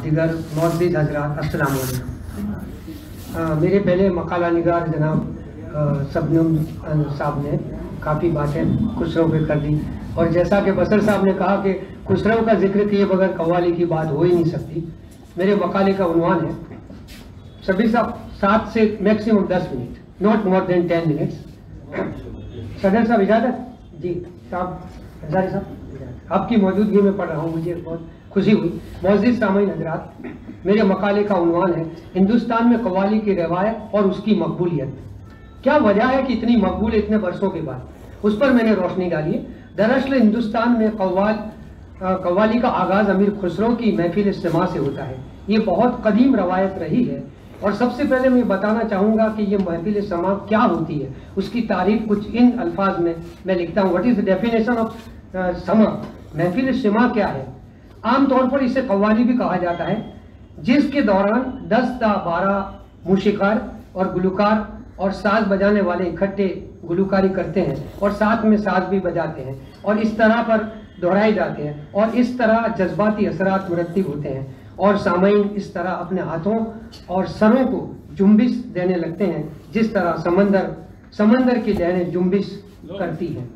दीगर मौजूद हजरात, अस्सलाम वालेकुम। मेरे पहले मकाला निगार जनाब शबनम साहब ने काफ़ी बातें खुसरो पे कर दी, और जैसा कि बसर साहब ने कहा कि खुसरो का जिक्र किए बगैर कव्वाली की बात हो ही नहीं सकती। मेरे मकाले का उन्वान है सभी साहब 7 से maximum 10 minute, not more than 10 minutes. सदर साहब इजाज़त जी, साहब हजारी साहब आपकी मौजूदगी में पढ़ रहा हूँ, मुझे बहुत खुशी हुई। मौजूद सामीन हजरात, मेरे मकाले का उन्वान है हिंदुस्तान में कव्वाली की रवायत और उसकी मकबूलियत। क्या वजह है कि इतनी मकबूल इतने वर्षों के बाद, उस पर मैंने रोशनी डाली है। दरअसल हिंदुस्तान में कव्वाली का आगाज अमीर खुसरो की महफिल इज्तिमा से होता है। ये बहुत कदीम रवायत रही है, और सबसे पहले मैं बताना चाहूँगा कि ये महफिल इज्तिमा क्या होती है, उसकी तारीफ कुछ इन अल्फाज में मैं लिखता हूँ। What is the definition of समा? महफिल इज्तिमा क्या है? आमतौर पर इसे कव्वाली भी कहा जाता है, जिसके दौरान 10 या 12 मूशिकार और गुलकार और साज बजाने वाले इकट्ठे गुलकारी करते हैं और साथ में साज भी बजाते हैं, और इस तरह पर दोहराए जाते हैं, और इस तरह जज्बाती असरात मुरत्तिब होते हैं, और सामईन इस तरह अपने हाथों और सरों को जुम्बिश देने लगते हैं, जिस तरह समंदर की लहरें जुम्बिश करती हैं।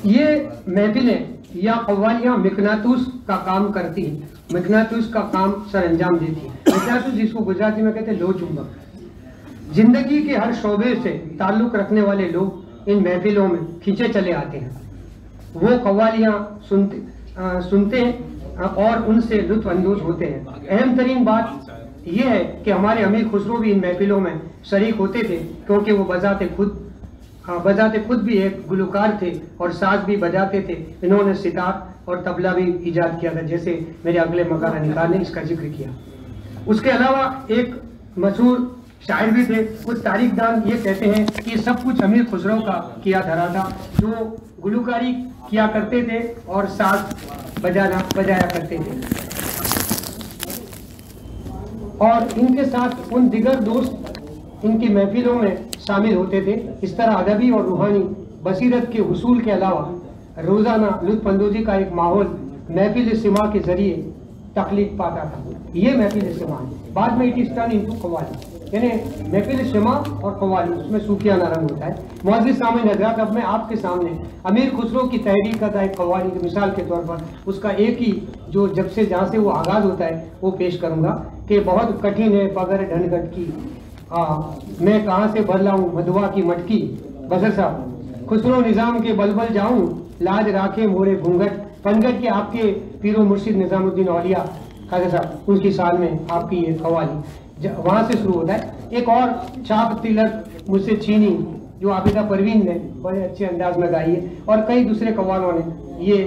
ये महफिलें या कव्वालियाँ मिकनातूस का काम करती हैं, मिकनातूस का काम सर अंजाम देती है। मिकनातूस जिसको गुजराती में कहते हैं लो चुंबक। जिंदगी के हर शोबे से ताल्लुक रखने वाले लोग इन महफिलों में खींचे चले आते हैं। वो कव्वालियाँ सुनते हैं और उनसे लुत्फ अंदोज होते हैं। अहम तरीन बात यह है कि हमारे अमीर खुसरो भी इन महफिलों में शरीक होते थे, क्योंकि वो बजाते खुद भी एक गुलकार थे और साज भी बजाते थे। इन्होंने सितार और तबला भी ईजाद किया था, जैसे मेरे अगले मकाला निगार ने इसका जिक्र किया। उसके अलावा एक मशहूर शायर भी थे। कुछ तारीखदान ये कहते हैं कि सब कुछ अमीर खुसरो का किया धरा था, जो गुलकारी किया करते थे और साज बजाया करते थे, और इनके साथ उन दिगर दोस्त इनकी महफिलों में शामिल होते थे। इस तरह अदबी और रूहानी बसीरत के हुसूल के अलावा रोजाना लुत्फअंदोजी का एक माहौल महफिल इज्तिमा के जरिए तख्लीक पाता था। ये महफिल इज्तिमा है। बाद में it is turn into qawwali, यानी महफिल इज्तिमा और कव्वाली, उसमें सूफियाना रंग होता है। मौजूद सामीन हज़रात, अब मैं आपके सामने अमीर खुसरो की तहरीर का एक कव्वाली की मिसाल के तौर पर उसका एक ही जो जब से जहाँ से वो आगाज़ होता है वो पेश करूँगा कि बहुत कठिन है पगर ढनगट की, मैं कहाँ से भर लाऊं मधुआ की मटकी। बसर साहब, खुसरो निज़ाम के बलबल जाऊं, लाज राखे मोरे घूंघट। पनगट के आपके पीरो मुर्शिद निज़ामुद्दीन औलिया खाजा साहब, उनकी साल में आपकी ये कव्वाली वहाँ से शुरू होता है। एक और चाप तिलक मुझसे छीनी जो आबिदा परवीन ने बड़े अच्छे अंदाज में गाई है, और कई दूसरे कव्वालों ने। ये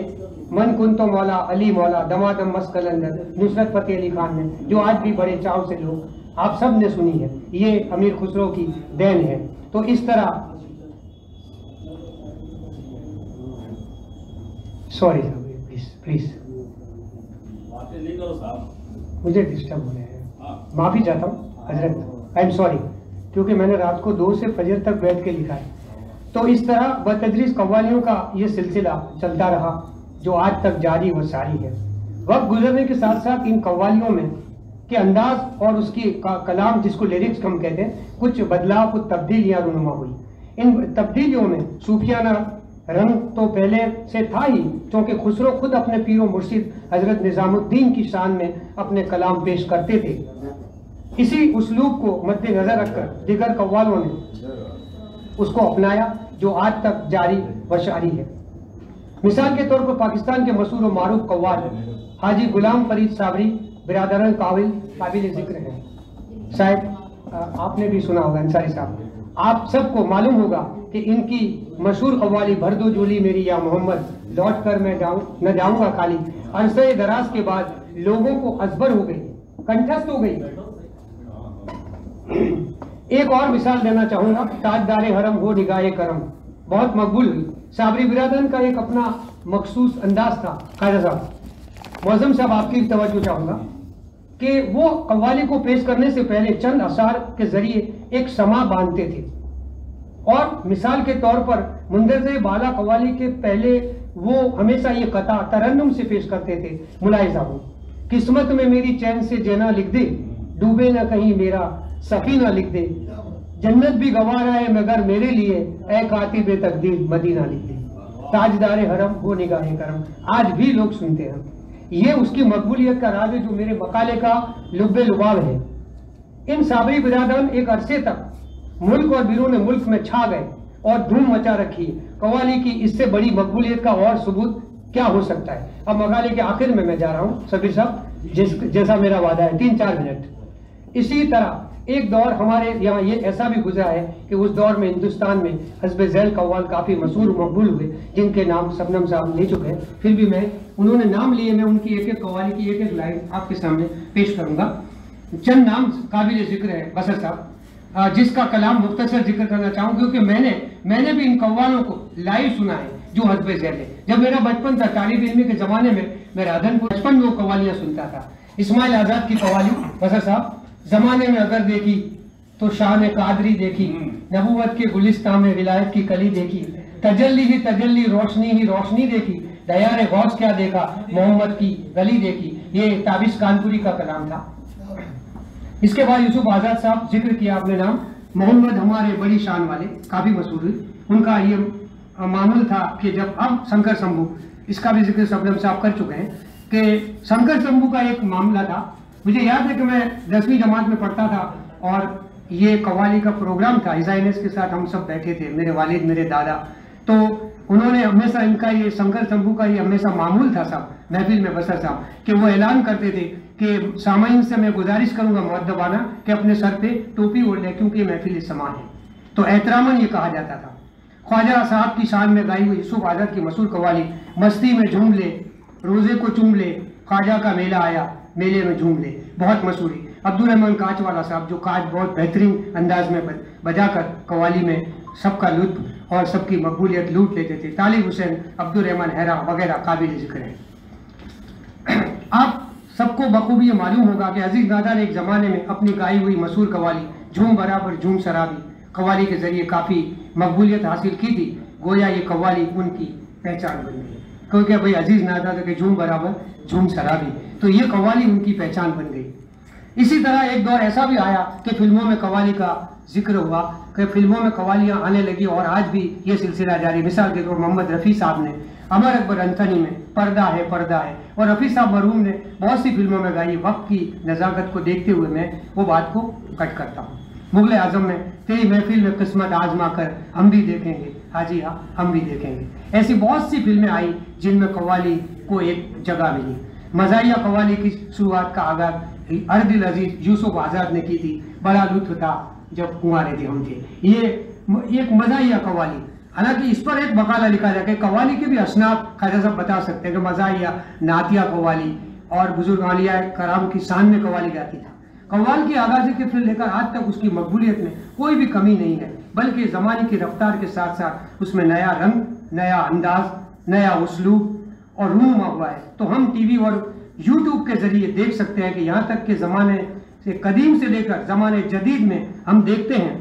मन कुन तो मौला अली मौला दमादम मस्कलंदर नुसरत फतेह अली खान ने, जो आज भी बड़े चाव से लोग आप सब ने सुनी है। ये अमीर खुसरो की देन है। तो इस तरह, सॉरी प्लीज मुझे डिस्टर्ब हो रहे हैं, माफी चाहता हूँ हजरत, आई एम सॉरी, क्योंकि मैंने रात को 2 से फजर तक बैठ के लिखा है। तो इस तरह बतदरीज कव्वालियों का ये सिलसिला चलता रहा, जो आज तक जारी व सारी है। वक्त गुजरने के साथ साथ इन कव्वालियों में के अंदाज और उसकी कलाम, जिसको लिरिक्स हम कहते हैं, कुछ बदलाव, कुछ तब्दीलियाँ रूनुमा हुई। इन तब्दीलियों में सूफियाना रंग तो पहले से था ही, क्योंकि खुसरो खुद अपने पीरो मुर्शिद हजरत निजामुद्दीन की शान में अपने कलाम पेश करते थे। इसी उस्लूब को मद्देनजर रखकर दिगर कव्वालों ने उसको अपनाया, जो आज तक जारी व सारी है। मिसाल के तौर पर पाकिस्तान के मशहूर व मारूफ कव्वाल हाजी गुलाम फरीद साबरी बिरादरन काबिल जिक्र है। शायद आपने भी सुना होगा अंसारी साहब। आप सबको मालूम होगा कि इनकी मशहूर कव्वाली भर दो झोली मेरी या मोहम्मद, लौट कर मैं न जाऊंगा खाली, अरसे दराज के बाद लोगों को अजबर हो गई, कंठस्थ हो गई। एक और मिसाल देना चाहूंगा, ताजदारे हरम हो निगाहे करम, बहुत मकबूल हुई। साबरी बिरादरन का एक अपना मखसूस अंदाज था। खाजा साहब, मौजम साहब, आपकी तवज्जो चाहूंगा कि वो कव्वाली को पेश करने से पहले चंद अशार के जरिए एक समा बांधते थे, और मिसाल के तौर पर मुंदरजे बाला कव्वाली के पहले वो हमेशा ये कता तरन्नुम से पेश करते थे। मुलाहिजा हो किस्मत में मेरी चैन से जेना लिख दे, डूबे ना कहीं मेरा सफीना लिख दे, जन्नत भी गवारा है मगर मेरे लिए, ए कातिबे तकदीर मदीना लिख दे, ताजदारे हरम हो निगाहे करम। आज भी लोग सुनते हैं। ये उसकी मकबूलियत का राज है जो मेरे मकाले का लुब्बे लुबाब है। इन साबरी बिरादरान एक अरसे तक मुल्क और बिरून मुल्क में छा गए और धूम मचा रखी। कव्वाली की इससे बड़ी मकबूलियत का और सबूत क्या हो सकता है। अब मकाले के आखिर में मैं जा रहा हूँ सबीर साहब, जैसा मेरा वादा है 3-4 मिनट। इसी तरह एक दौर हमारे यहाँ ये ऐसा भी गुजरा है कि उस दौर में हिंदुस्तान में हस्बे झैल कव्वाल काफी मशहूर मकबूल हुए, जिनके नाम शबनम साहब ले चुके हैं। फिर भी मैं उन्होंने नाम लिए, मैं उनकी एक एक कव्वाली की एक एक लाइन आपके सामने पेश करूंगा। चंद नाम काबिल जिक्र है बसर साहब, जिसका कलाम मुख्तसर जिक्र करना चाहूँ, क्योंकि मैंने भी इन कव्वालों को लाइव सुना है जो हस्बे झैल है। जब मेरा बचपन था, तालिब इल्मी के जमाने में, मैं राधनपुर बचपन में वो कव्वालियां सुनता था। इस्माइल आजाद की कव्वाली बसर साहब, जमाने में अगर देखी तो शान कादरी देखी, नबूवत के गुलिस्तान में विलायत की कली देखी, तजल्ली ही तजल्ली रोशनी ही रोशनी देखी, दयारे गौस क्या देखा मोहम्मद की गली देखी। ये ताबिश कानपुरी का कलाम था। इसके बाद यूसुफ आजाद साहब, जिक्र किया आपने नाम, मोहम्मद हमारे बड़ी शान वाले, काफी मशहूर हुई। उनका ये मामूल था कि जब अब शंकर शंभू, इसका भी जिक्र शबनम साहब कर चुके हैं, कि शंकर शंभू का एक मामला था। मुझे याद है कि मैं 10वीं जमात में पढ़ता था और ये कव्वाली का प्रोग्राम था, इजाइनस के साथ हम सब बैठे थे, मेरे वालिद, मेरे दादा। तो उन्होंने हमेशा इनका ये शंकर शंभू का ये हमेशा मामूल था साहब महफिल में बसर साहब, कि वो ऐलान करते थे कि सामाइन से मैं गुजारिश करूंगा मुअद्दबाना कि अपने सर पे टोपी ओढ़ ले, क्योंकि ये महफिल समा है। तो एहतरामन ये कहा जाता था। ख्वाजा साहब की शान में गाई हुई यूसुफ आजाद की मशहूर कव्वाली, मस्ती में झूम ले रोजे को चूम ले, ख्वाजा का मेला आया मेले में झूम ले, बहुत मशहूरी। अब्दुल रहमान कांचवाला साहब, जो कांच बहुत बेहतरीन अंदाज में बजाकर कव्वाली में सबका लुत्फ और सबकी मकबूलियत लूट लेते थे। तालिब हुसैन, अब्दुल रहमान हैरा वगैरह काबिल जिक्र है। आप सबको बखूबी ये मालूम होगा कि अजीज नादा ने एक जमाने में अपनी गाई हुई मशहूर कव्वाली झूम बराबर झूम शराबी कव्वाली के जरिए काफी मकबूलियत हासिल की थी। गोया ये कव्वाली उनकी पहचान बन गई, क्योंकि भाई अजीज नादा के झूम बराबर झूम शराबी, तो ये कव्वाली उनकी पहचान बन गई। इसी तरह एक दौर ऐसा भी आया कि फिल्मों में कव्वाली का जिक्र हुआ, कि फिल्मों में कव्वालियां आने लगी और आज भी ये सिलसिला जारी। मिसाल के तौर मोहम्मद रफ़ी साहब ने अमर अकबर अंथनी में पर्दा है, और रफ़ी साहब मरहूम ने बहुत सी फिल्मों में गाई। वक्त की नज़ाकत को देखते हुए मैं वो बात को कट करता हूँ। मुगल आजम में तेरी महफिल में किस्मत आजमा कर हम भी देखेंगे, हाजी हाँ हम भी देखेंगे। ऐसी बहुत सी फिल्में आई जिनमें कव्वाली को एक जगह मिली। मज़ाहिया कव्वाली की शुरुआत का आगाज अर्दिल अजीज यूसुफ आजाद ने की थी। बड़ा लुत्फ था जब कुंवारे थे हम थे। ये एक मज़ाहिया कव्वाली, हालांकि इस पर एक मकाला लिखा जाए कि कव्वाली के भी असनाफ ख्वाजा साहब बता सकते हैं कि मज़ाहिया, नातिया कव्वाली और बुजुर्ग औलिया कराम की शान में कव्वाली गाती था। कव्वाल की आगाज़ी के फिर लेकर आज तक उसकी मकबूलियत में कोई भी कमी नहीं है, बल्कि ज़माने की रफ्तार के साथ साथ उसमें नया रंग, नया अंदाज, नया उसलूब और रूनुमा हुआ है। तो हम टीवी और यूट्यूब के जरिए देख सकते हैं कि यहाँ तक के ज़माने से कदीम से लेकर ज़माने जदीद में हम देखते हैं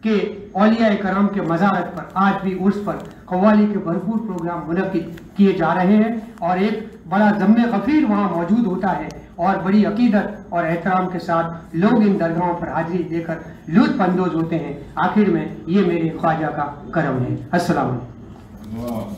कि औलिया कराम के मज़ारत पर आज भी उर्स पर कव्वाली के भरपूर प्रोग्राम मुनक्किद किए जा रहे हैं और एक बड़ा ज़म्मे गफ़ीर वहाँ मौजूद होता है और बड़ी अकीदत और एहतराम के साथ लोग इन दरगाहों पर हाजिरी देकर लुत्फ़ अंदोज़ होते हैं। आखिर में ये मेरे ख्वाजा का करम है। अस्सलाम वालेकुम।